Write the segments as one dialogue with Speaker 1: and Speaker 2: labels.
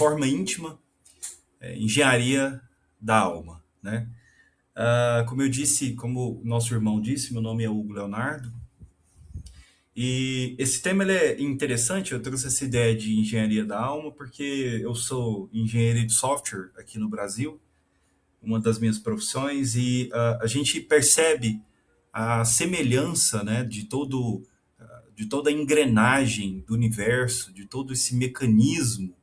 Speaker 1: reforma íntima, engenharia da alma, né? Como eu disse, como o nosso irmão disse, meu nome é Hugo Leonardo, e esse tema ele é interessante. Eu trouxe essa ideia de engenharia da alma porque eu sou engenheiro de software aqui no Brasil, uma das minhas profissões, e a gente percebe a semelhança, né, de toda a engrenagem do universo, de todo esse mecanismo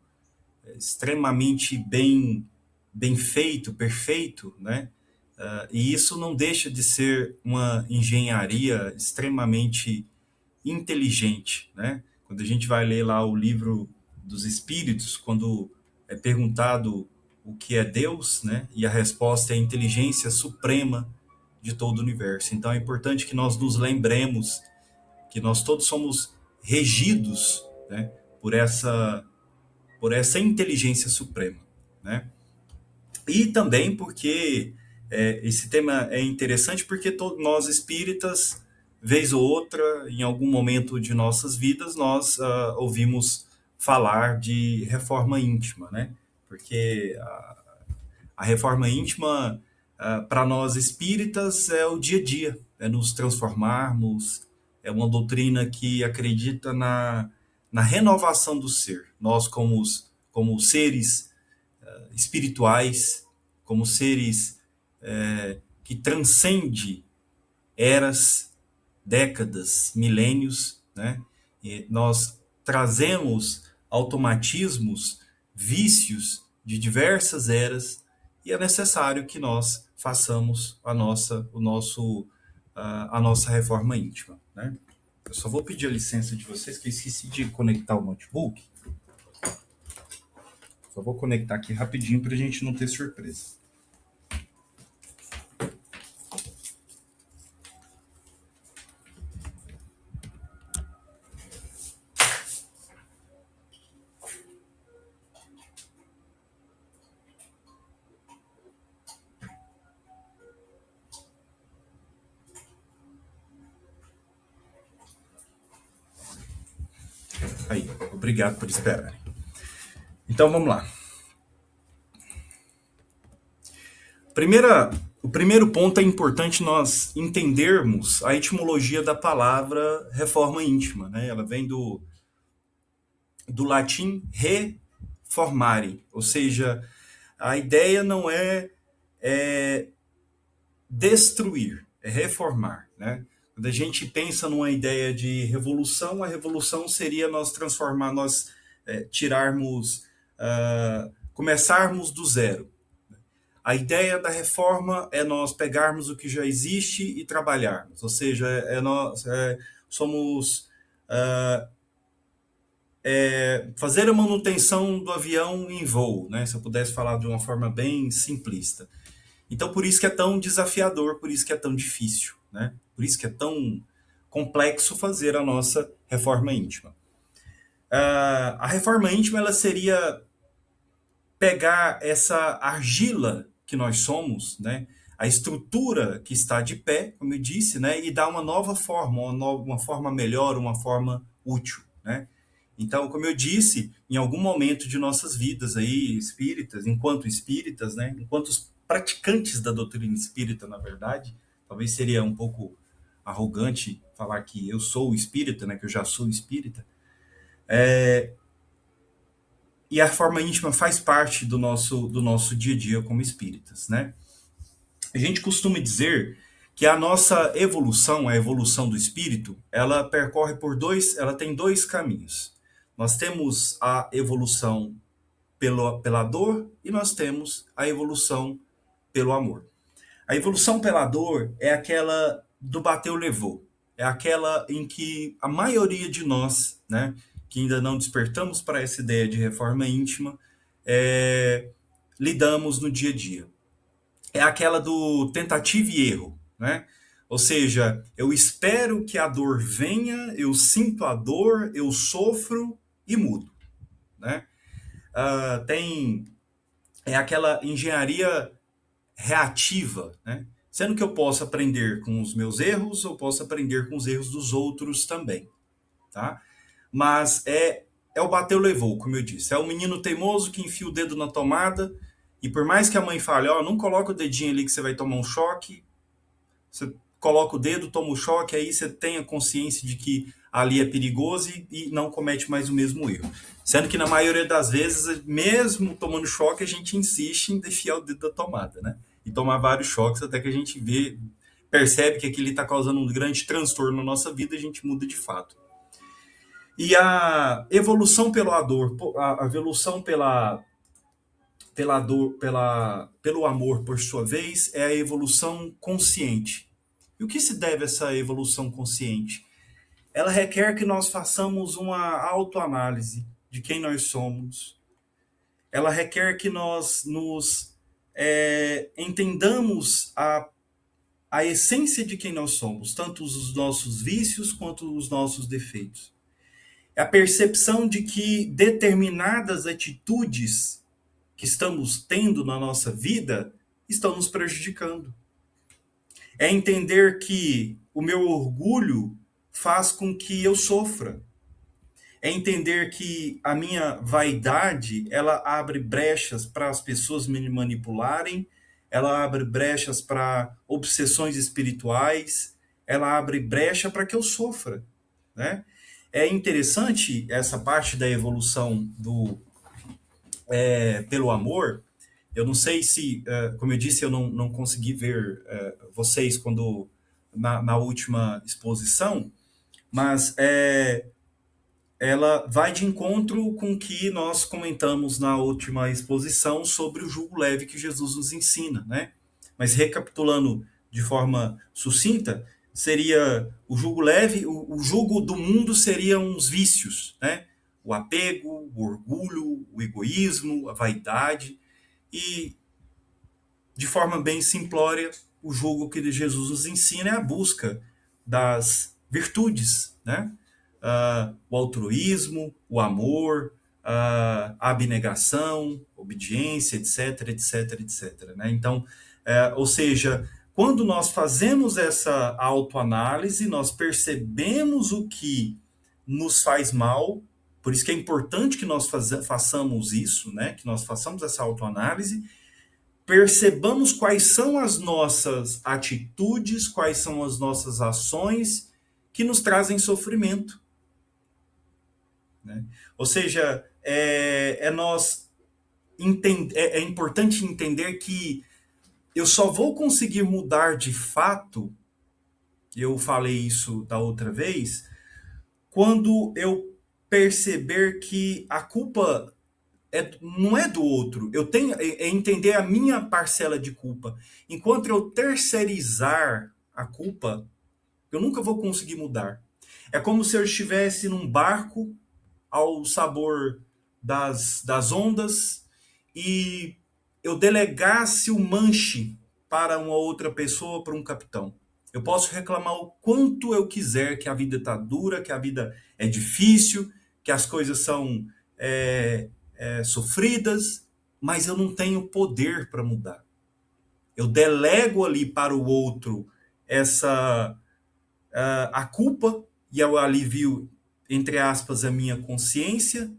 Speaker 1: extremamente bem feito, perfeito, né? E isso não deixa de ser uma engenharia extremamente inteligente, né? Quando a gente vai ler lá o livro dos Espíritos, quando é perguntado o que é Deus, né? E a resposta é a inteligência suprema de todo o universo. Então é importante que nós nos lembremos que nós todos somos regidos, né? Por essa inteligência suprema, né? E também porque esse tema é interessante porque nós espíritas, vez ou outra, em algum momento de nossas vidas, nós ouvimos falar de reforma íntima, né? Porque a reforma íntima, para nós espíritas, é o dia a dia, é nos transformarmos, é uma doutrina que acredita na renovação do ser. Nós, como seres espirituais, como seres que transcende eras, décadas, milênios, né? E nós trazemos automatismos, vícios de diversas eras, e é necessário que nós façamos a nossa reforma íntima, né? Eu só vou pedir a licença de vocês que eu esqueci de conectar o notebook. Só vou conectar aqui rapidinho para a gente não ter surpresa. Aí, obrigado por esperarem. Então vamos lá. O primeiro ponto é importante nós entendermos a etimologia da palavra reforma íntima, né? Ela vem do latim reformare, ou seja, a ideia não é destruir, é reformar, né? Quando a gente pensa numa ideia de revolução, a revolução seria nós transformar, nós tirarmos, começarmos do zero. A ideia da reforma é nós pegarmos o que já existe e trabalharmos, ou seja, nós somos fazer a manutenção do avião em voo, né? Se eu pudesse falar de uma forma bem simplista. Então, por isso que é tão desafiador, por isso que é tão difícil, né? Por isso que é tão complexo fazer a nossa reforma íntima. A reforma íntima ela seria pegar essa argila que nós somos, né? A estrutura que está de pé, como eu disse, né? E dar uma nova forma, uma forma melhor, uma forma útil, né? Então, como eu disse, em algum momento de nossas vidas aí, espíritas, né? Enquanto praticantes da doutrina espírita, na verdade, talvez seria um pouco arrogante falar que eu sou espírita, né? Que eu já sou espírita. E a reforma íntima faz parte do nosso dia a dia como espíritas, né? A gente costuma dizer que a nossa evolução, a evolução do espírito, ela ela tem dois caminhos. Nós temos a evolução pela dor e nós temos a evolução pelo amor. A evolução pela dor é aquela do bateu levou. É aquela em que a maioria de nós, né, que ainda não despertamos para essa ideia de reforma íntima, lidamos no dia a dia. É aquela do tentativa e erro, né? Ou seja, eu espero que a dor venha, eu sinto a dor, eu sofro e mudo, né? É aquela engenharia reativa, né? Sendo que eu posso aprender com os meus erros, eu posso aprender com os erros dos outros também, tá? Mas é o bateu, levou, como eu disse. É o menino teimoso que enfia o dedo na tomada e por mais que a mãe fale, ó, não coloca o dedinho ali que você vai tomar um choque, você coloca o dedo, toma o choque, aí você tem a consciência de que ali é perigoso e não comete mais o mesmo erro. Sendo que na maioria das vezes, mesmo tomando choque, a gente insiste em desfiar o dedo da tomada, né? E tomar vários choques até que a gente percebe que aquilo está causando um grande transtorno na nossa vida e a gente muda de fato. E a evolução pela dor, a evolução pelo amor, por sua vez, é a evolução consciente. E o que se deve a essa evolução consciente? Ela requer que nós façamos uma autoanálise de quem nós somos. Ela requer que nós nos entendamos a essência de quem nós somos, tanto os nossos vícios quanto os nossos defeitos. É a percepção de que determinadas atitudes que estamos tendo na nossa vida estão nos prejudicando. É entender que o meu orgulho faz com que eu sofra. É entender que a minha vaidade, ela abre brechas para as pessoas me manipularem, ela abre brechas para obsessões espirituais, ela abre brecha para que eu sofra, né? É interessante essa parte da evolução pelo amor. Eu não sei se, como eu disse, eu não consegui ver vocês quando na última exposição, mas ela vai de encontro com o que nós comentamos na última exposição sobre o jugo leve que Jesus nos ensina, né? Mas recapitulando de forma sucinta, seria o jugo leve, o jugo do mundo seriam os vícios, né? O apego, o orgulho, o egoísmo, a vaidade e, de forma bem simplória, o jugo que Jesus nos ensina é a busca das virtudes, né? O altruísmo, o amor, a abnegação, obediência, etc, etc, etc. Né? Então, ou seja, quando nós fazemos essa autoanálise, nós percebemos o que nos faz mal, por isso que é importante que nós façamos isso, né? Que nós façamos essa autoanálise, percebamos quais são as nossas atitudes, quais são as nossas ações que nos trazem sofrimento. Né? Ou seja, é importante entender que eu só vou conseguir mudar de fato, eu falei isso da outra vez, quando eu perceber que a culpa não é do outro. Eu tenho entender a minha parcela de culpa. Enquanto eu terceirizar a culpa, eu nunca vou conseguir mudar. É como se eu estivesse num barco ao sabor das ondas e eu delegasse o manche para uma outra pessoa, para um capitão. Eu posso reclamar o quanto eu quiser que a vida está dura, que a vida é difícil, que as coisas são sofridas, mas eu não tenho poder para mudar. Eu delego ali para o outro a culpa e eu alivio, entre aspas, a minha consciência,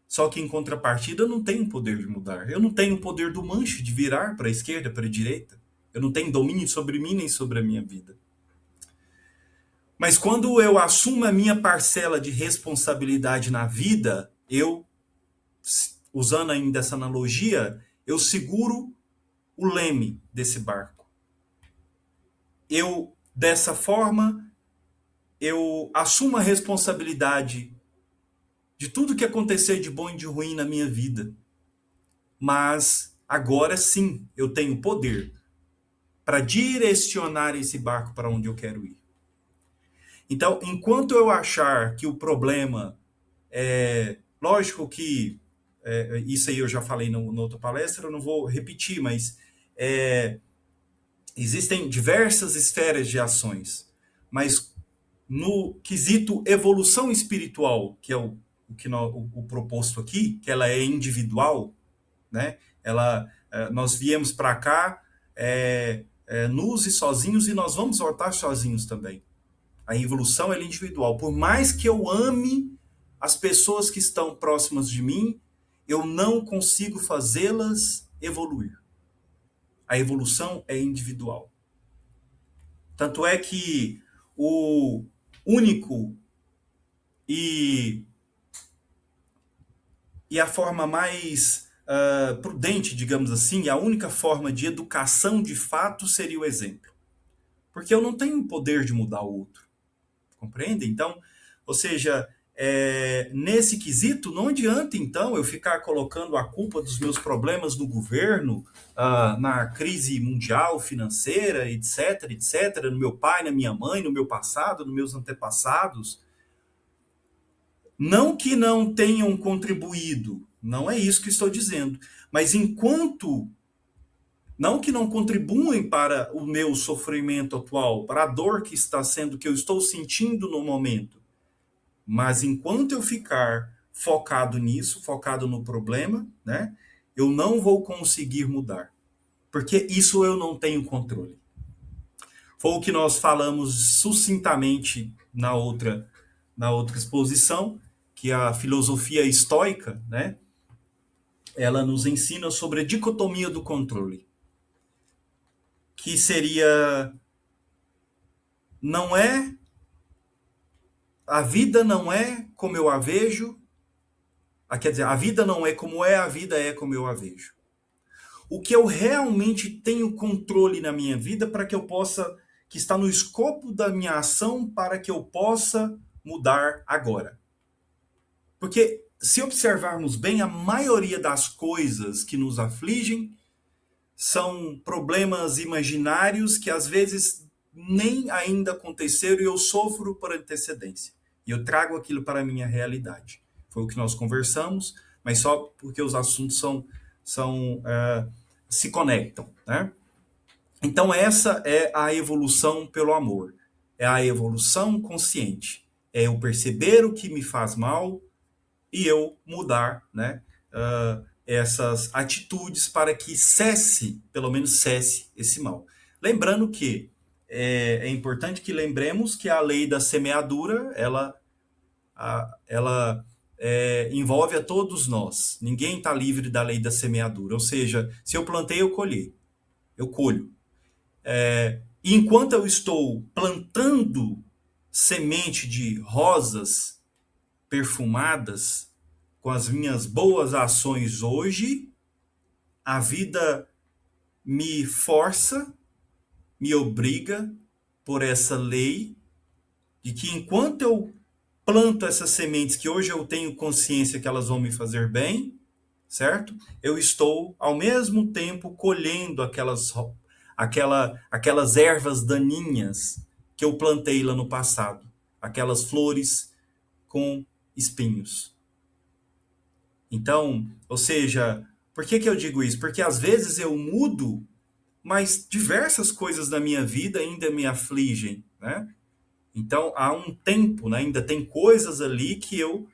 Speaker 1: só que em contrapartida eu não tenho poder de mudar. Eu não tenho o poder do manche de virar para a esquerda, para a direita. Eu não tenho domínio sobre mim nem sobre a minha vida. Mas quando eu assumo a minha parcela de responsabilidade na vida, eu, usando ainda essa analogia, eu seguro o leme desse barco. Eu, dessa forma, eu assumo a responsabilidade de tudo que acontecer de bom e de ruim na minha vida. Mas agora sim, eu tenho poder para direcionar esse barco para onde eu quero ir. Então, enquanto eu achar que o problema lógico que isso aí eu já falei na outra palestra, eu não vou repetir, mas existem diversas esferas de ações, mas no quesito evolução espiritual, que é o proposto aqui, que ela é individual, né? Nós viemos para cá nus e sozinhos e nós vamos voltar sozinhos também. A evolução é individual. Por mais que eu ame as pessoas que estão próximas de mim, eu não consigo fazê-las evoluir. A evolução é individual. Tanto é que o único e a forma mais prudente, digamos assim, a única forma de educação de fato seria o exemplo. Porque eu não tenho o poder de mudar o outro. Compreende? Então, ou seja, nesse quesito, não adianta, então, eu ficar colocando a culpa dos meus problemas no governo, na crise mundial, financeira, etc., etc., no meu pai, na minha mãe, no meu passado, nos meus antepassados. Não que não tenham contribuído, não é isso que estou dizendo, mas enquanto, não que não contribuem para o meu sofrimento atual, para a dor que está sendo, que eu estou sentindo no momento, mas enquanto eu ficar focado nisso, focado no problema, né, eu não vou conseguir mudar, porque isso eu não tenho controle. Foi o que nós falamos sucintamente na outra exposição, que a filosofia estoica, né, ela nos ensina sobre a dicotomia do controle, que seria, não é, a vida não é como eu a vejo, quer dizer, a vida não é como é, a vida é como eu a vejo. O que eu realmente tenho controle na minha vida para que eu possa, que está no escopo da minha ação para que eu possa mudar agora. Porque se observarmos bem, a maioria das coisas que nos afligem são problemas imaginários que às vezes nem ainda aconteceram e eu sofro por antecedência. E eu trago aquilo para a minha realidade. Foi o que nós conversamos, mas só porque os assuntos se conectam, né? Então essa é a evolução pelo amor. É a evolução consciente. É eu perceber o que me faz mal e eu mudar, né, essas atitudes para que cesse, pelo menos cesse esse mal. Lembrando que é importante que lembremos que a lei da semeadura, ela envolve a todos nós. Ninguém está livre da lei da semeadura. Ou seja, se eu plantei, eu colho. E enquanto eu estou plantando semente de rosas perfumadas com as minhas boas ações hoje, a vida me força, me obriga por essa lei de que enquanto eu planto essas sementes que hoje eu tenho consciência que elas vão me fazer bem, certo? Eu estou ao mesmo tempo colhendo aquelas ervas daninhas que eu plantei lá no passado, aquelas flores com espinhos. Então, ou seja, por que eu digo isso? Porque às vezes eu mudo, mas diversas coisas da minha vida ainda me afligem, né? Então, há um tempo, né? Ainda tem coisas ali que eu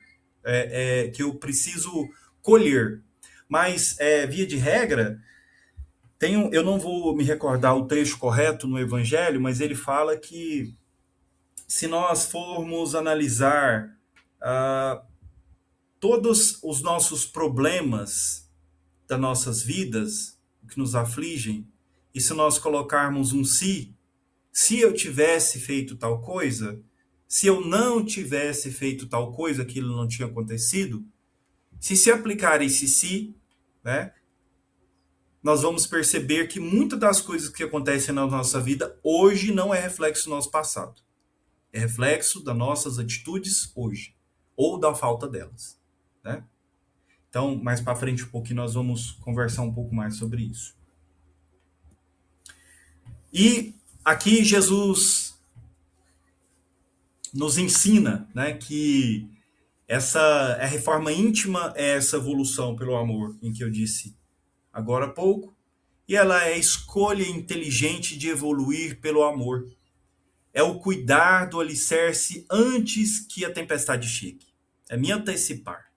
Speaker 1: preciso colher. Mas, via de regra, eu não vou me recordar o trecho correto no Evangelho, mas ele fala que se nós formos analisar todos os nossos problemas das nossas vidas, o que nos afligem, e se nós colocarmos um se eu tivesse feito tal coisa, se eu não tivesse feito tal coisa, aquilo não tinha acontecido, se aplicar esse se, né, nós vamos perceber que muitas das coisas que acontecem na nossa vida hoje não é reflexo do nosso passado. É reflexo das nossas atitudes hoje, ou da falta delas, né? Então, mais para frente um pouquinho, nós vamos conversar um pouco mais sobre isso. E aqui Jesus nos ensina, né, que a reforma íntima é essa evolução pelo amor, em que eu disse agora há pouco, e ela é a escolha inteligente de evoluir pelo amor. É o cuidar do alicerce antes que a tempestade chegue. É me antecipar,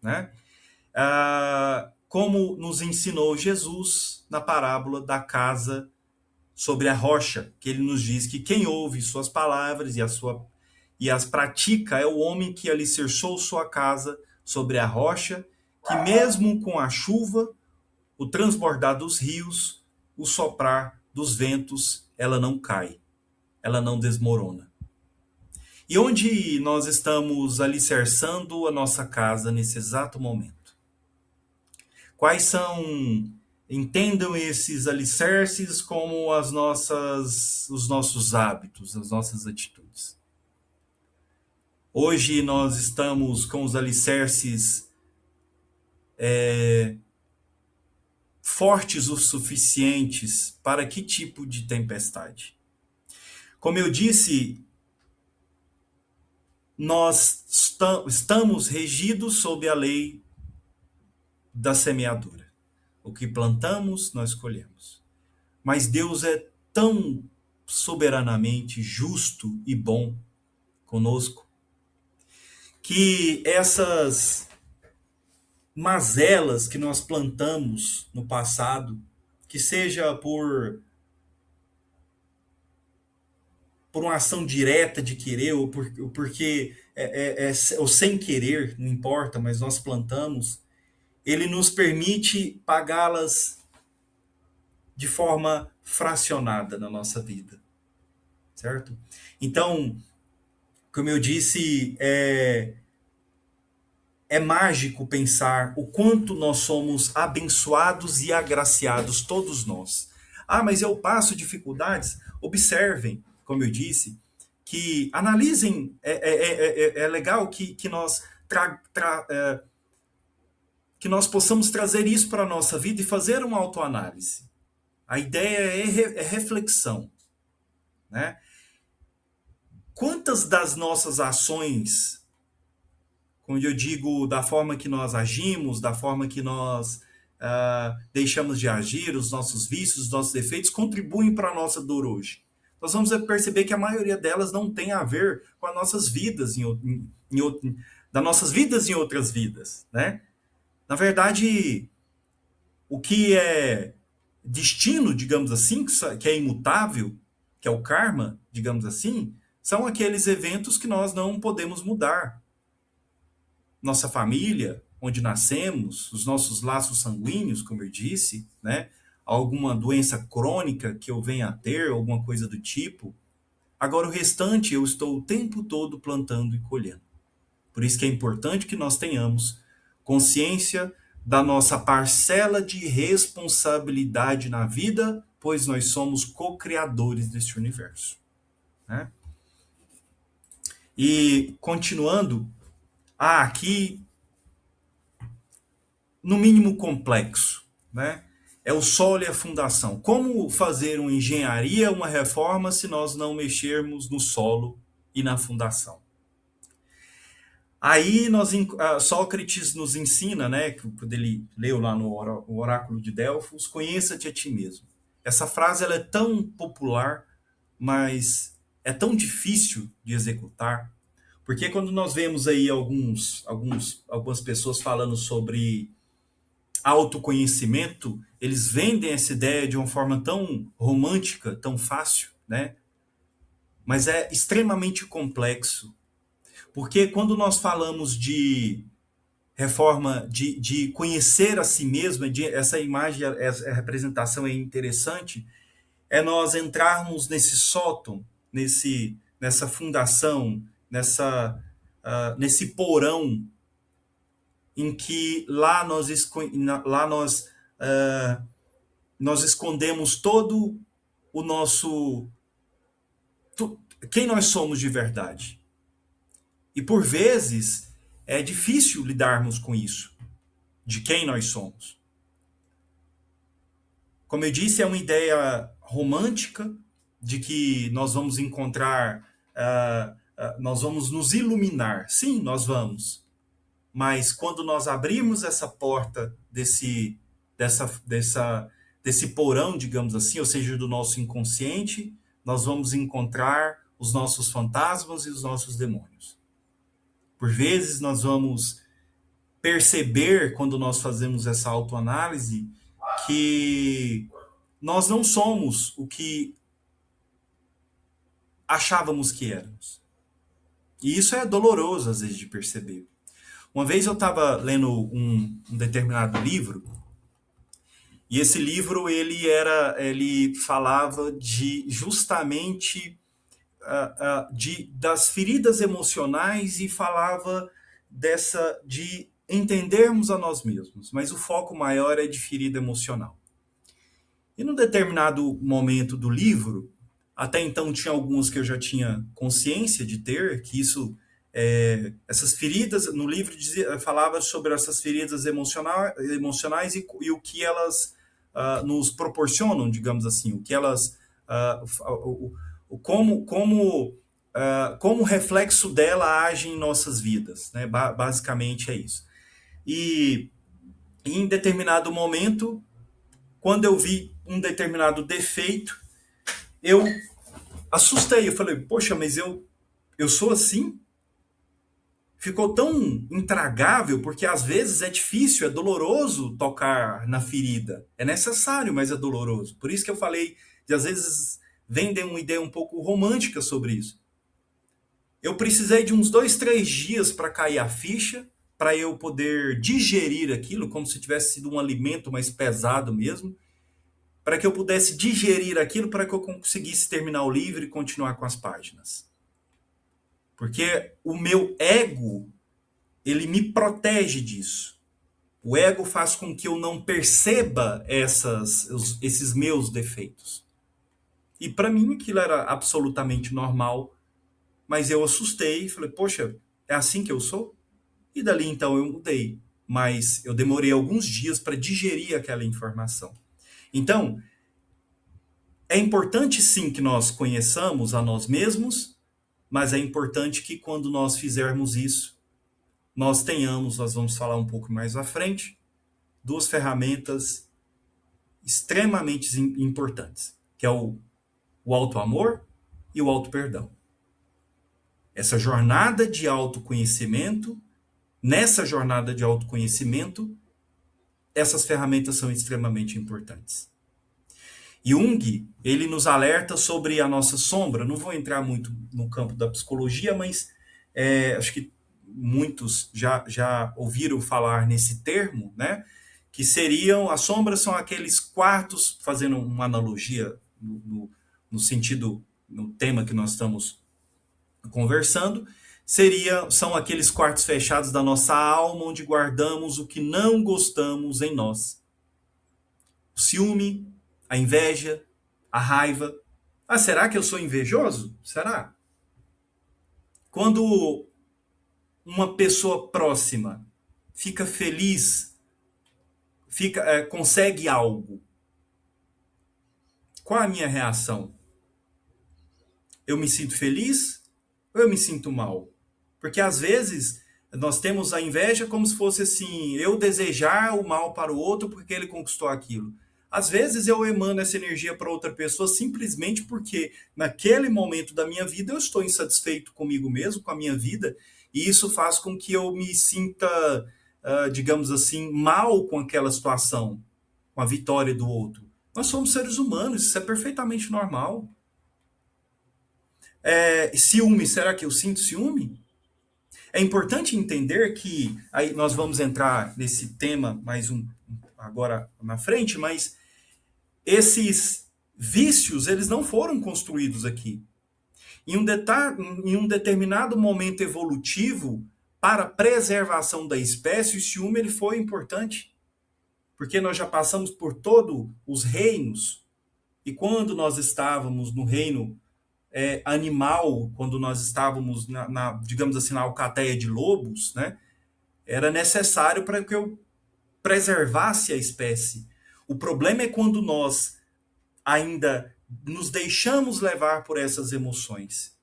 Speaker 1: né? Como nos ensinou Jesus na parábola da casa sobre a rocha, que ele nos diz que quem ouve suas palavras e as pratica é o homem que alicerçou sua casa sobre a rocha, que mesmo com a chuva, o transbordar dos rios, o soprar dos ventos, ela não cai, ela não desmorona. E onde nós estamos alicerçando a nossa casa nesse exato momento? Quais são, entendam esses alicerces como os nossos hábitos, as nossas atitudes. Hoje nós estamos com os alicerces fortes o suficientes para que tipo de tempestade? Como eu disse, nós estamos regidos sob a lei da semeadura. O que plantamos, nós colhemos. Mas Deus é tão soberanamente justo e bom conosco que essas mazelas que nós plantamos no passado, que seja por uma ação direta de querer, ou porque ou sem querer, não importa, mas nós plantamos, ele nos permite pagá-las de forma fracionada na nossa vida, certo? Então, como eu disse, é mágico pensar o quanto nós somos abençoados e agraciados, todos nós. Ah, mas eu passo dificuldades? Observem, como eu disse, que analisem, é legal que nós que nós possamos trazer isso para a nossa vida e fazer uma autoanálise. A ideia é reflexão, né? Quantas das nossas ações, quando eu digo da forma que nós agimos, da forma que nós deixamos de agir, os nossos vícios, os nossos defeitos, contribuem para a nossa dor hoje? Nós vamos perceber que a maioria delas não tem a ver com as nossas vidas, das nossas vidas em outras vidas, né? Na verdade, o que é destino, digamos assim, que é imutável, que é o karma, digamos assim, são aqueles eventos que nós não podemos mudar. Nossa família, onde nascemos, os nossos laços sanguíneos, como eu disse, né? Alguma doença crônica que eu venha a ter, alguma coisa do tipo. Agora, o restante eu estou o tempo todo plantando e colhendo. Por isso que é importante que nós tenhamos consciência da nossa parcela de responsabilidade na vida, pois nós somos co-criadores deste universo, né? E continuando, aqui, no mínimo complexo, né? É o solo e a fundação. Como fazer uma engenharia, uma reforma, se nós não mexermos no solo e na fundação? Aí Sócrates nos ensina, né, quando ele leu lá no Oráculo de Delfos, conheça-te a ti mesmo. Essa frase ela é tão popular, mas é tão difícil de executar, porque quando nós vemos aí algumas pessoas falando sobre autoconhecimento, eles vendem essa ideia de uma forma tão romântica, tão fácil, né? Mas é extremamente complexo. Porque quando nós falamos de reforma, de conhecer a si mesmo, essa imagem, essa representação é interessante, é nós entrarmos nesse sótão, nessa fundação, nesse porão, em que nós escondemos todo o nosso... quem nós somos de verdade. E por vezes é difícil lidarmos com isso, de quem nós somos. Como eu disse, é uma ideia romântica de que nós vamos encontrar, nós vamos nos iluminar. Sim, nós vamos. Mas quando nós abrimos essa porta desse porão, digamos assim, ou seja, do nosso inconsciente, nós vamos encontrar os nossos fantasmas e os nossos demônios. Por vezes nós vamos perceber, quando nós fazemos essa autoanálise, que nós não somos o que achávamos que éramos. E isso é doloroso, às vezes, de perceber. Uma vez eu estava lendo um determinado livro, e esse livro ele falava de justamente das feridas emocionais e falava de entendermos a nós mesmos, mas o foco maior é de ferida emocional. E num determinado momento do livro, até então tinha alguns que eu já tinha consciência de ter, que essas feridas, no livro falava sobre essas feridas emocionais e o que elas nos proporcionam, digamos assim, o que elas, como o reflexo dela age em nossas vidas, né? Basicamente é isso. E em determinado momento, quando eu vi um determinado defeito, eu assustei. Eu falei, poxa, mas eu sou assim? Ficou tão intragável, porque às vezes é difícil, é doloroso tocar na ferida. É necessário, mas é doloroso. Por isso que eu falei, de às vezes vendem uma ideia um pouco romântica sobre isso. Eu precisei de uns 2, 3 dias para cair a ficha, para eu poder digerir aquilo, como se tivesse sido um alimento mais pesado mesmo, para que eu pudesse digerir aquilo, para que eu conseguisse terminar o livro e continuar com as páginas. Porque o meu ego, ele me protege disso. O ego faz com que eu não perceba esses meus defeitos. E para mim aquilo era absolutamente normal, mas eu assustei e falei, poxa, é assim que eu sou? E dali então eu mudei. Mas eu demorei alguns dias para digerir aquela informação. Então, é importante sim que nós conheçamos a nós mesmos, mas é importante que quando nós fizermos isso, nós vamos falar um pouco mais à frente, 2 ferramentas extremamente importantes, que é o auto-amor e o auto-perdão. Essa jornada de autoconhecimento, nessa jornada de autoconhecimento, essas ferramentas são extremamente importantes. Jung, ele nos alerta sobre a nossa sombra. Não vou entrar muito no campo da psicologia, mas acho que muitos já ouviram falar nesse termo, né? Que seriam, as sombras são aqueles quartos, fazendo uma analogia no sentido, no tema que nós estamos conversando, são aqueles quartos fechados da nossa alma, onde guardamos o que não gostamos em nós. O ciúme, a inveja, a raiva. Ah, será que eu sou invejoso? Será? Quando uma pessoa próxima fica feliz, consegue algo, qual a minha reação? Eu me sinto feliz ou eu me sinto mal? Porque às vezes nós temos a inveja como se fosse assim, eu desejar o mal para o outro porque ele conquistou aquilo. Às vezes eu emano essa energia para outra pessoa simplesmente porque naquele momento da minha vida eu estou insatisfeito comigo mesmo, com a minha vida, e isso faz com que eu me sinta, digamos assim, mal com aquela situação, com a vitória do outro. Nós somos seres humanos, isso é perfeitamente normal. Ciúme, será que eu sinto ciúme? É importante entender que, aí nós vamos entrar nesse tema agora na frente, mas esses vícios, eles não foram construídos aqui. Em um determinado momento evolutivo, para a preservação da espécie, o ciúme ele foi importante, porque nós já passamos por todos os reinos, e quando nós estávamos no reino animal, quando nós estávamos, digamos assim, na alcateia de lobos, né, era necessário para que eu preservasse a espécie. O problema é quando nós ainda nos deixamos levar por essas emoções.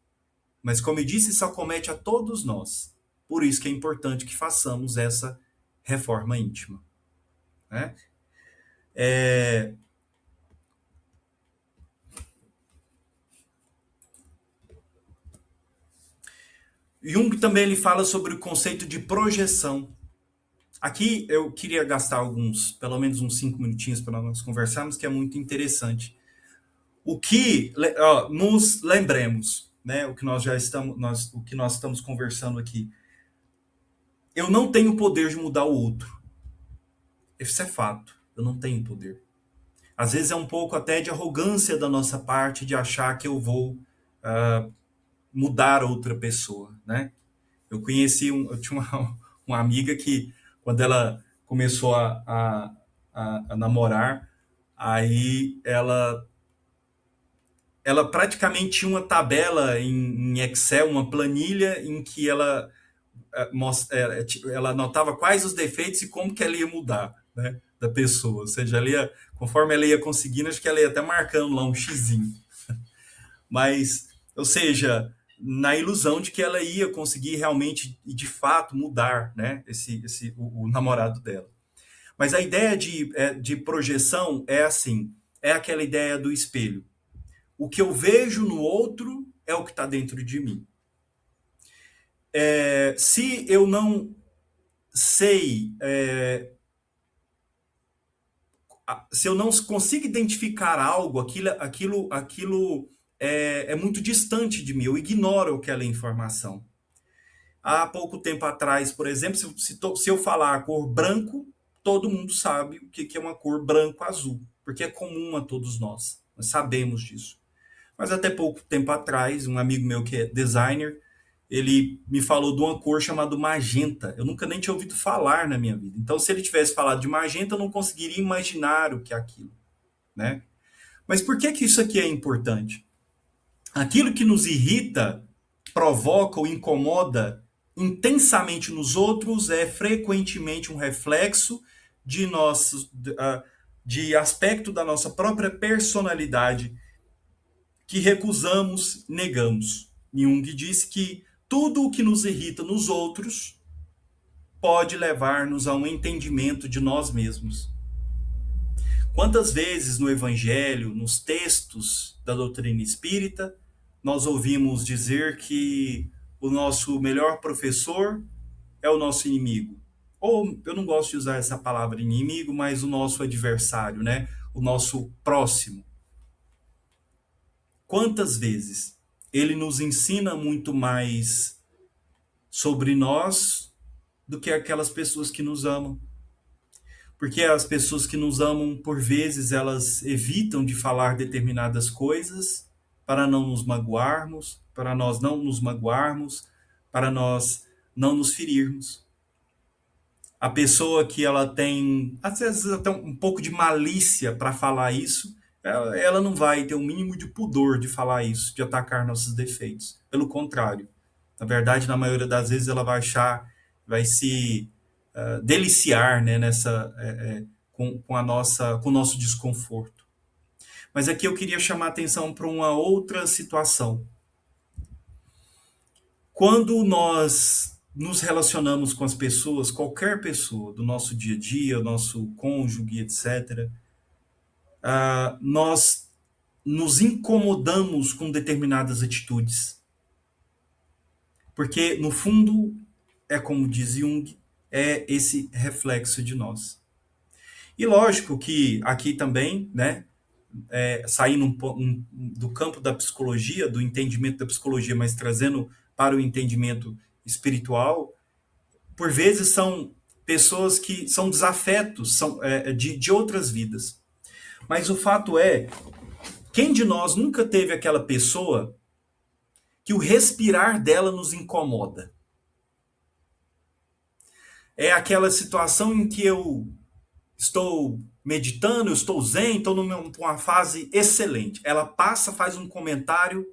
Speaker 1: Mas, como eu disse, isso acomete a todos nós. Por isso que é importante que façamos essa reforma íntima. Né? Jung também ele fala sobre o conceito de projeção. Aqui eu queria gastar pelo menos uns 5 minutinhos para nós conversarmos, que é muito interessante. Nos lembremos, né, o que nós estamos conversando aqui. Eu não tenho poder de mudar o outro. Isso é fato. Eu não tenho poder. Às vezes é um pouco até de arrogância da nossa parte de achar que eu vou mudar outra pessoa, né? Eu tinha uma amiga que, quando ela começou a namorar, aí ela praticamente tinha uma tabela em Excel, uma planilha em que ela anotava quais os defeitos e como que ela ia mudar, né, da pessoa. Ou seja, conforme ela ia conseguindo, acho que ela ia até marcando lá um xizinho. Mas, ou seja, na ilusão de que ela ia conseguir realmente e de fato mudar, né, o namorado dela. Mas a ideia de projeção é assim, é aquela ideia do espelho. O que eu vejo no outro é o que está dentro de mim. Se eu não sei, se eu não consigo identificar algo, aquilo é muito distante de mim, eu ignoro aquela informação. Há pouco tempo atrás, por exemplo, se eu falar a cor branco, todo mundo sabe o que é uma cor branco-azul, porque é comum a todos nós sabemos disso. Mas até pouco tempo atrás, um amigo meu que é designer, ele me falou de uma cor chamada magenta. Eu nunca nem tinha ouvido falar na minha vida. Então, se ele tivesse falado de magenta, eu não conseguiria imaginar o que é aquilo, né? Mas por que isso aqui é importante? Aquilo que nos irrita, provoca ou incomoda intensamente nos outros é frequentemente um reflexo de aspecto da nossa própria personalidade que recusamos, negamos. Jung disse que tudo o que nos irrita nos outros pode levar-nos a um entendimento de nós mesmos. Quantas vezes no Evangelho, nos textos da doutrina espírita, nós ouvimos dizer que o nosso melhor professor é o nosso inimigo? Ou, eu não gosto de usar essa palavra inimigo, mas o nosso adversário, né? O nosso próximo. Quantas vezes ele nos ensina muito mais sobre nós do que aquelas pessoas que nos amam? Porque as pessoas que nos amam, por vezes, elas evitam de falar determinadas coisas para não nos magoarmos, para nós não nos magoarmos, para nós não nos ferirmos. A pessoa que ela tem, às vezes, até um pouco de malícia para falar isso, ela não vai ter o mínimo de pudor de falar isso, de atacar nossos defeitos. Pelo contrário. Na verdade, na maioria das vezes, ela vai achar, vai se deliciar, né, com o nosso desconforto. Mas aqui eu queria chamar a atenção para uma outra situação. Quando nós nos relacionamos com as pessoas, qualquer pessoa do nosso dia a dia, nosso cônjuge, etc., nós nos incomodamos com determinadas atitudes. Porque, no fundo, é como diz Jung, é esse reflexo de nós. E lógico que aqui também, né, saindo do campo da psicologia, do entendimento da psicologia, mas trazendo para o entendimento espiritual, por vezes são pessoas que são desafetos, são de outras vidas. Mas o fato é, quem de nós nunca teve aquela pessoa que o respirar dela nos incomoda? É aquela situação em que eu estou meditando, eu estou zen, estou numa fase excelente. Ela passa, faz um comentário,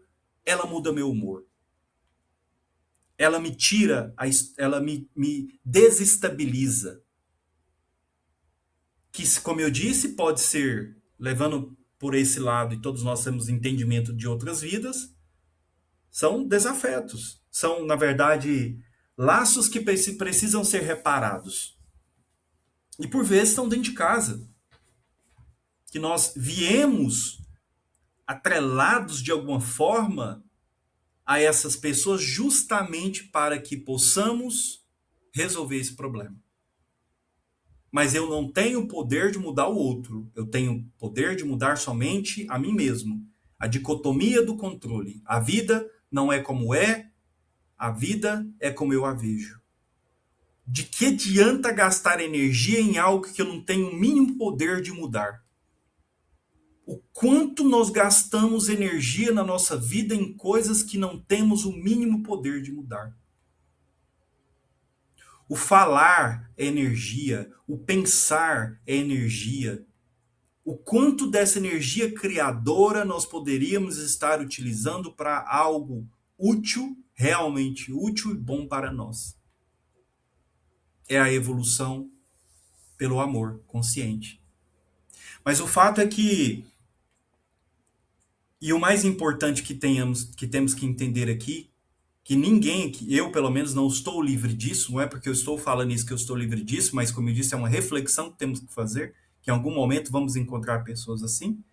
Speaker 1: ela muda meu humor. Ela me tira, ela me desestabiliza. Que, como eu disse, pode ser, levando por esse lado, e todos nós temos entendimento de outras vidas, são desafetos. São, na verdade, laços que precisam ser reparados. E por vezes estão dentro de casa. Que nós viemos atrelados de alguma forma a essas pessoas justamente para que possamos resolver esse problema. Mas eu não tenho o poder de mudar o outro. Eu tenho o poder de mudar somente a mim mesmo. A dicotomia do controle. A vida não é como é, a vida é como eu a vejo. De que adianta gastar energia em algo que eu não tenho o mínimo poder de mudar? O quanto nós gastamos energia na nossa vida em coisas que não temos o mínimo poder de mudar. O falar é energia, o pensar é energia. O quanto dessa energia criadora nós poderíamos estar utilizando para algo útil, realmente útil e bom para nós. É a evolução pelo amor consciente. Mas o fato é que, e o mais importante que temos que entender aqui, que ninguém, eu pelo menos não estou livre disso, não é porque eu estou falando isso que eu estou livre disso, mas como eu disse, é uma reflexão que temos que fazer, que em algum momento vamos encontrar pessoas assim.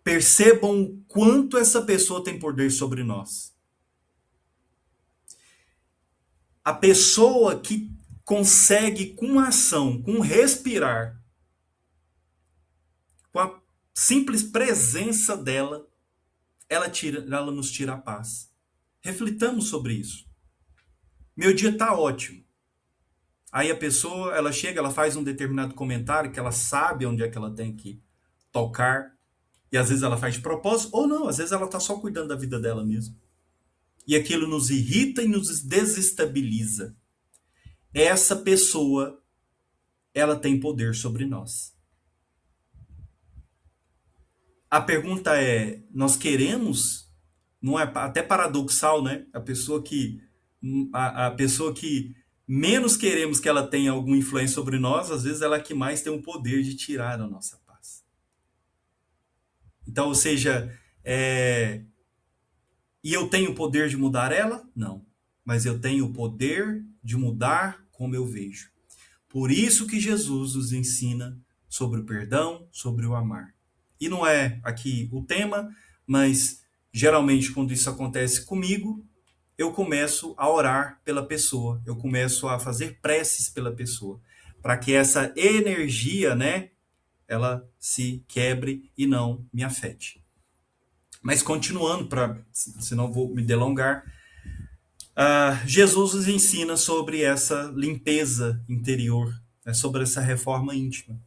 Speaker 1: Percebam o quanto essa pessoa tem poder sobre nós. A pessoa que consegue, com ação, com respirar, com a simples presença dela, ela nos tira a paz. Reflitamos sobre isso. Meu dia está ótimo. Aí a pessoa, ela chega, ela faz um determinado comentário que ela sabe onde é que ela tem que tocar. E às vezes ela faz de propósito, ou não, às vezes ela está só cuidando da vida dela mesmo. E aquilo nos irrita e nos desestabiliza. Essa pessoa, ela tem poder sobre nós. A pergunta é, nós queremos? Não é até paradoxal, né? A pessoa que menos queremos que ela tenha alguma influência sobre nós, às vezes ela é que mais tem o poder de tirar a nossa paz. Então, ou seja, e eu tenho o poder de mudar ela? Não. Mas eu tenho o poder de mudar como eu vejo. Por isso que Jesus nos ensina sobre o perdão, sobre o amar. E não é aqui o tema, mas geralmente quando isso acontece comigo, eu começo a orar pela pessoa, eu começo a fazer preces pela pessoa, para que essa energia, né, ela se quebre e não me afete. Mas continuando, senão vou me delongar, Jesus nos ensina sobre essa limpeza interior, né, sobre essa reforma íntima.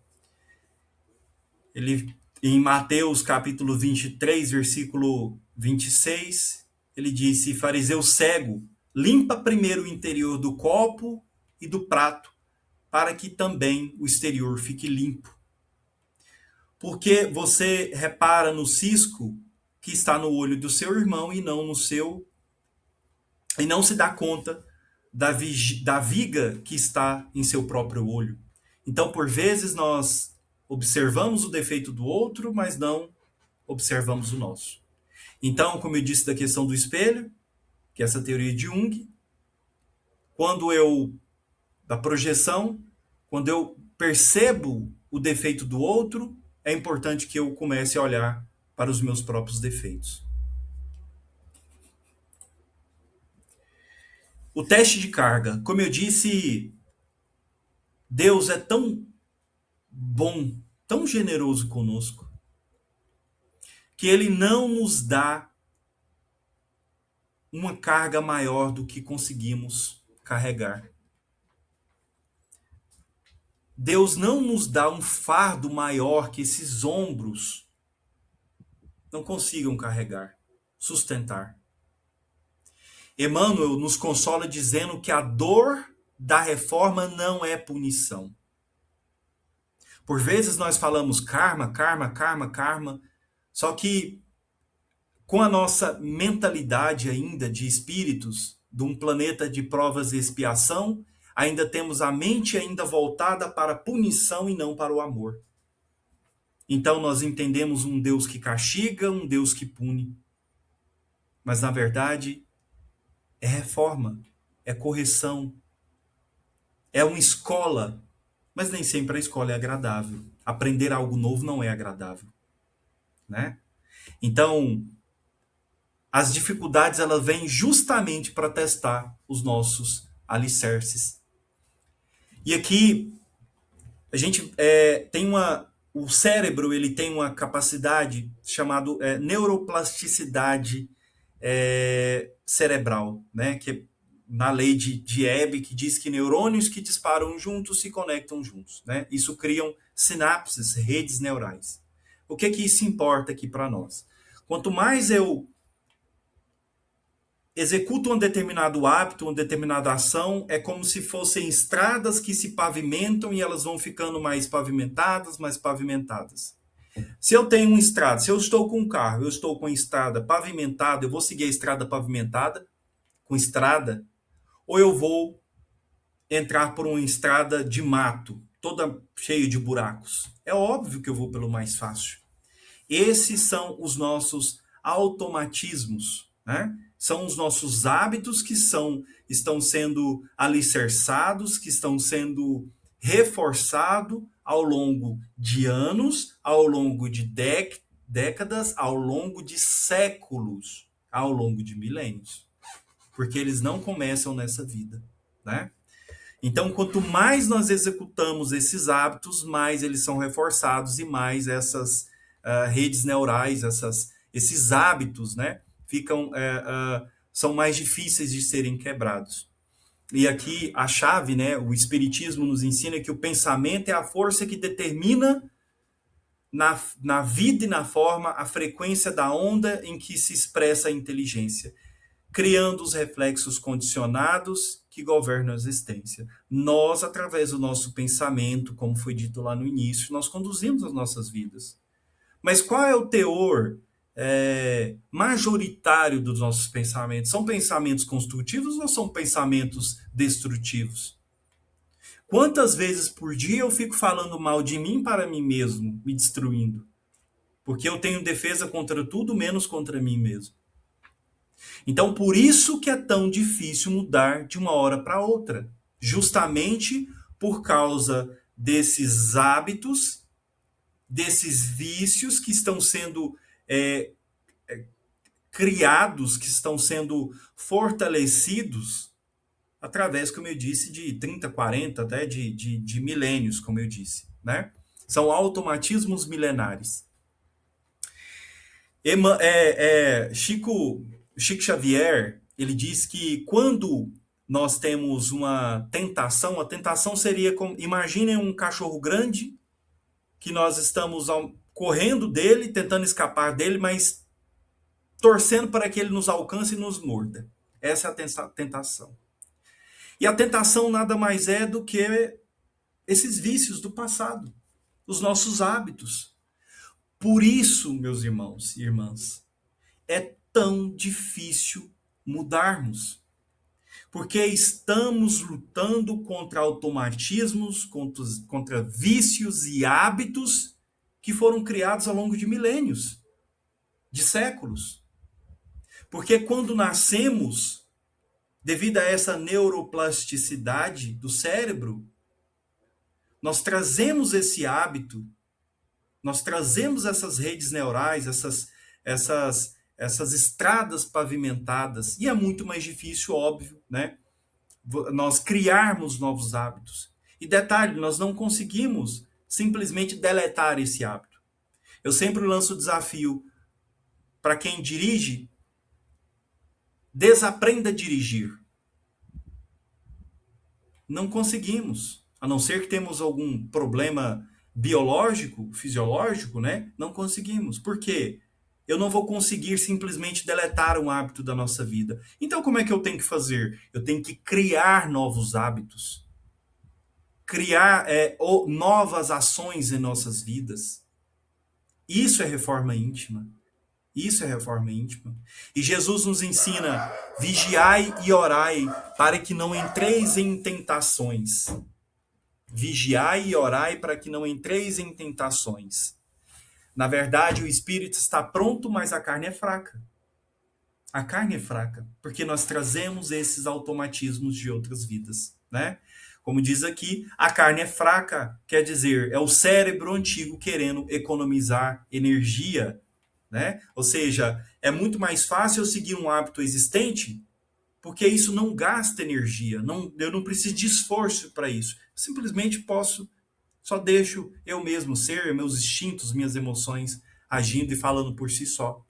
Speaker 1: Ele, em Mateus capítulo 23, versículo 26, ele disse: fariseu cego, limpa primeiro o interior do copo e do prato, para que também o exterior fique limpo. Porque você repara no cisco que está no olho do seu irmão e não no seu, e não se dá conta da viga que está em seu próprio olho. Então, por vezes, nós observamos o defeito do outro, mas não observamos o nosso. Então, como eu disse da questão do espelho, que é essa teoria de Jung, da projeção, quando eu percebo o defeito do outro, é importante que eu comece a olhar para os meus próprios defeitos. O teste de carga, como eu disse, Deus é tão bom, tão generoso conosco, que ele não nos dá uma carga maior do que conseguimos carregar. Deus não nos dá um fardo maior que esses ombros não consigam carregar, sustentar. Emmanuel nos consola dizendo que a dor da reforma não é punição. Por vezes nós falamos karma, karma, karma, karma, só que com a nossa mentalidade ainda de espíritos, de um planeta de provas e expiação, ainda temos a mente ainda voltada para a punição e não para o amor. Então nós entendemos um Deus que castiga, um Deus que pune. Mas na verdade é reforma, é correção, é uma escola, mas nem sempre a escola é agradável. Aprender algo novo não é agradável, né? Então, as dificuldades elas vêm justamente para testar os nossos alicerces. E aqui a gente tem o cérebro ele tem uma capacidade chamada neuroplasticidade cerebral, né? Que é na lei de Hebb, que diz que neurônios que disparam juntos se conectam juntos, né? Isso criam sinapses, redes neurais. O que isso importa aqui para nós? Quanto mais eu executo um determinado hábito, uma determinada ação, é como se fossem estradas que se pavimentam e elas vão ficando mais pavimentadas, mais pavimentadas. Se eu tenho uma estrada, se eu estou com um carro, eu estou com a estrada pavimentada, eu vou seguir a estrada pavimentada, com estrada, ou eu vou entrar por uma estrada de mato, toda cheia de buracos. É óbvio que eu vou pelo mais fácil. Esses são os nossos automatismos, né? São os nossos hábitos que estão sendo alicerçados, que estão sendo reforçados ao longo de anos, ao longo de décadas, ao longo de séculos, ao longo de milênios. Porque eles não começam nessa vida, né? Então, quanto mais nós executamos esses hábitos, mais eles são reforçados e mais essas redes neurais, esses hábitos, né, são mais difíceis de serem quebrados. E aqui a chave, né, o Espiritismo nos ensina que o pensamento é a força que determina na vida e na forma a frequência da onda em que se expressa a inteligência, criando os reflexos condicionados que governam a existência. Nós, através do nosso pensamento, como foi dito lá no início, nós conduzimos as nossas vidas. Mas qual é o teor majoritário dos nossos pensamentos? São pensamentos construtivos ou são pensamentos destrutivos? Quantas vezes por dia eu fico falando mal de mim para mim mesmo, me destruindo? Porque eu tenho defesa contra tudo, menos contra mim mesmo. Então, por isso que é tão difícil mudar de uma hora para outra. Justamente por causa desses hábitos, desses vícios que estão sendo criados, que estão sendo fortalecidos através, como eu disse, de 30, 40, até de milênios, como eu disse, né? São automatismos milenares. Chico Xavier, ele diz que quando nós temos uma tentação, a tentação seria como, imaginem um cachorro grande que nós estamos correndo dele, tentando escapar dele, mas torcendo para que ele nos alcance e nos morda. Essa é a tentação. E a tentação nada mais é do que esses vícios do passado, os nossos hábitos. Por isso, meus irmãos e irmãs, é tão difícil mudarmos. Porque estamos lutando contra automatismos, contra vícios e hábitos que foram criados ao longo de milênios, de séculos. Porque quando nascemos, devido a essa neuroplasticidade do cérebro, nós trazemos esse hábito, nós trazemos essas redes neurais, essas estradas pavimentadas, e é muito mais difícil, óbvio, né, nós criarmos novos hábitos. E detalhe, nós não conseguimos simplesmente deletar esse hábito. Eu sempre lanço o desafio para quem dirige: desaprenda a dirigir. Não conseguimos, a não ser que temos algum problema biológico, fisiológico, né? Não conseguimos. Por quê? Eu não vou conseguir simplesmente deletar um hábito da nossa vida. Então, como é que eu tenho que fazer? Eu tenho que criar novos hábitos. Criar novas ações em nossas vidas. Isso é reforma íntima. Isso é reforma íntima. E Jesus nos ensina: vigiai e orai para que não entreis em tentações. Vigiai e orai para que não entreis em tentações. Na verdade, o espírito está pronto, mas a carne é fraca. A carne é fraca, porque nós trazemos esses automatismos de outras vidas, né? Como diz aqui, a carne é fraca, quer dizer, é o cérebro antigo querendo economizar energia, né? Ou seja, é muito mais fácil eu seguir um hábito existente, porque isso não gasta energia, eu não preciso de esforço para isso. Simplesmente só deixo eu mesmo ser, meus instintos, minhas emoções agindo e falando por si só.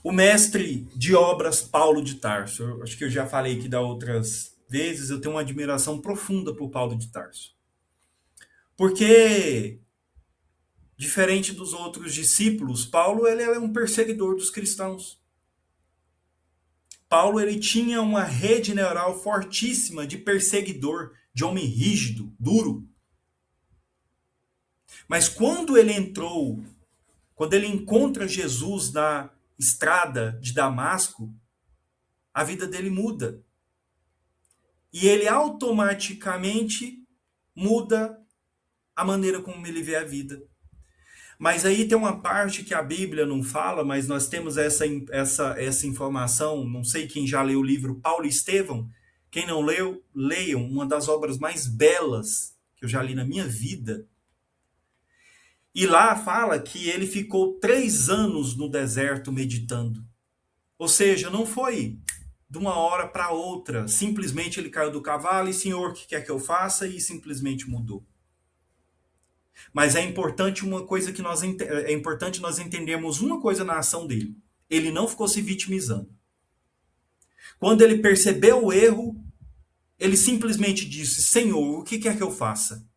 Speaker 1: O mestre de obras Paulo de Tarso. Eu acho que eu já falei aqui da outras vezes, eu tenho uma admiração profunda por Paulo de Tarso. Porque, diferente dos outros discípulos, Paulo ele é um perseguidor dos cristãos. Paulo ele tinha uma rede neural fortíssima de perseguidor, de homem rígido, duro. Mas quando ele encontra Jesus na estrada de Damasco, a vida dele muda. E ele automaticamente muda a maneira como ele vê a vida. Mas aí tem uma parte que a Bíblia não fala, mas nós temos essa informação. Não sei quem já leu o livro Paulo e Estevão. Quem não leu, leiam uma das obras mais belas que eu já li na minha vida. E lá fala que ele ficou 3 anos no deserto meditando. Ou seja, não foi de uma hora para outra. Simplesmente ele caiu do cavalo e, Senhor, o que quer que eu faça? E simplesmente mudou. Mas é importante uma coisa que é importante nós entendermos uma coisa na ação dele. Ele não ficou se vitimizando. Quando ele percebeu o erro, ele simplesmente disse: Senhor, o que quer que eu faça?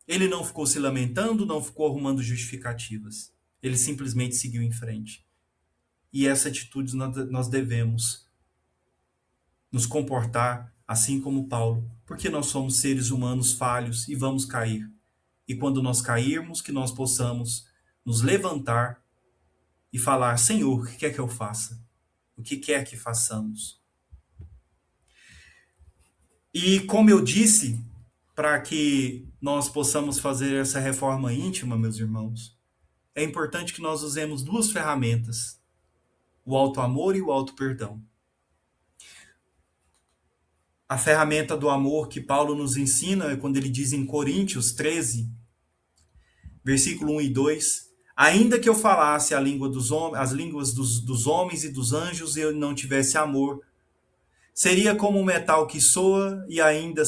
Speaker 1: Ele não ficou se lamentando, não ficou arrumando justificativas. Ele simplesmente seguiu em frente. E essa atitude nós devemos nos comportar assim como Paulo, porque nós somos seres humanos falhos e vamos cair. E quando nós cairmos, que nós possamos nos levantar e falar: Senhor, o que quer que eu faça? O que quer que façamos? E como eu disse, para que nós possamos fazer essa reforma íntima, meus irmãos, é importante que nós usemos 2 ferramentas: o auto-amor e o auto-perdão. A ferramenta do amor que Paulo nos ensina é quando ele diz em Coríntios 13, versículo 1 e 2: ainda que eu falasse a língua as línguas dos homens e dos anjos e eu não tivesse amor, seria como um metal que soa, e ainda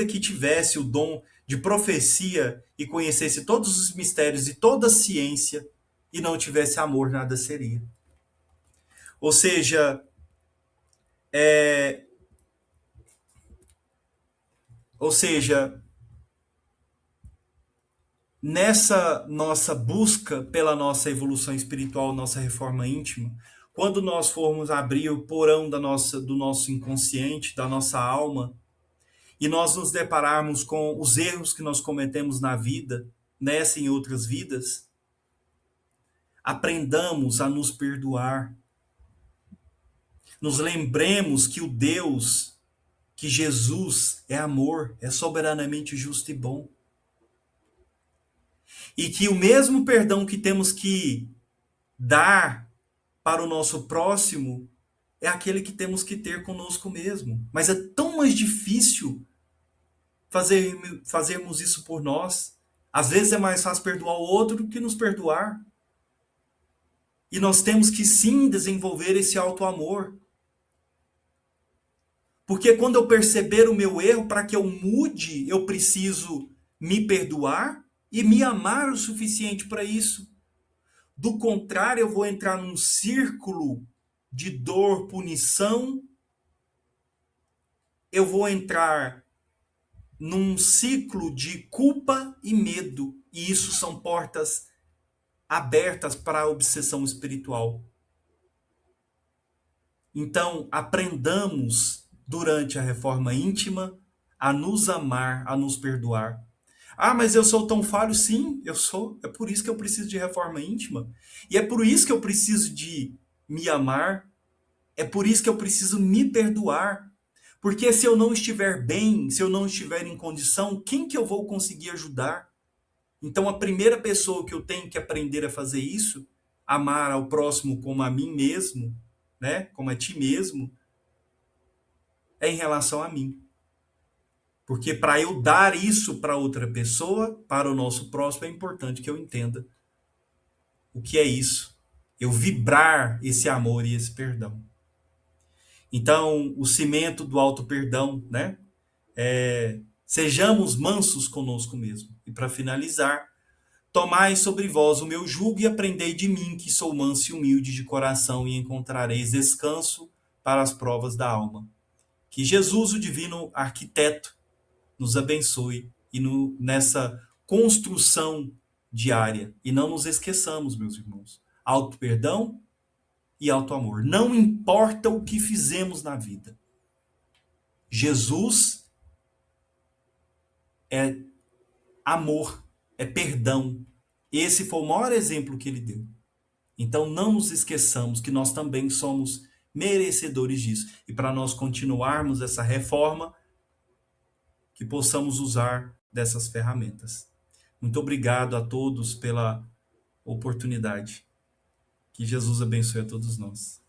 Speaker 1: que tivesse o dom de profecia e conhecesse todos os mistérios e toda a ciência e não tivesse amor, nada seria. Ou seja, é, ou seja, nessa nossa busca pela nossa evolução espiritual, nossa reforma íntima, quando nós formos abrir o porão do nosso inconsciente, da nossa alma, e nós nos depararmos com os erros que nós cometemos na vida, nessa e em outras vidas, aprendamos a nos perdoar. Nos lembremos que o Deus, que Jesus é amor, é soberanamente justo e bom. E que o mesmo perdão que temos que dar para o nosso próximo é aquele que temos que ter conosco mesmo. Mas é tão mais difícil fazermos isso por nós. Às vezes é mais fácil perdoar o outro do que nos perdoar. E nós temos que sim desenvolver esse auto-amor. Porque quando eu perceber o meu erro, para que eu mude, eu preciso me perdoar e me amar o suficiente para isso. Do contrário, eu vou entrar num círculo de dor, punição. Eu vou entrar num ciclo de culpa e medo. E isso são portas abertas para a obsessão espiritual. Então, aprendamos durante a reforma íntima a nos amar, a nos perdoar. Ah, mas eu sou tão falho? Sim, eu sou. É por isso que eu preciso de reforma íntima. E é por isso que eu preciso de me amar. É por isso que eu preciso me perdoar. Porque se eu não estiver bem, se eu não estiver em condição, quem que eu vou conseguir ajudar? Então a primeira pessoa que eu tenho que aprender a fazer isso, amar ao próximo como a mim mesmo, né? Como a ti mesmo, é em relação a mim. Porque para eu dar isso para outra pessoa, para o nosso próximo, é importante que eu entenda o que é isso. Eu vibrar esse amor e esse perdão. Então, o cimento do auto-perdão, né? Sejamos mansos conosco mesmo. E para finalizar, Tomai sobre vós o meu jugo e aprendei de mim, que sou manso e humilde de coração, e encontrareis descanso para as provas da alma. Que Jesus, o divino arquiteto, nos abençoe e nessa construção diária. E não nos esqueçamos, meus irmãos, auto perdão e auto amor. Não importa o que fizemos na vida. Jesus é amor, é perdão. Esse foi o maior exemplo que ele deu. Então não nos esqueçamos que nós também somos merecedores disso. E para nós continuarmos essa reforma, que possamos usar dessas ferramentas. Muito obrigado a todos pela oportunidade. Que Jesus abençoe a todos nós.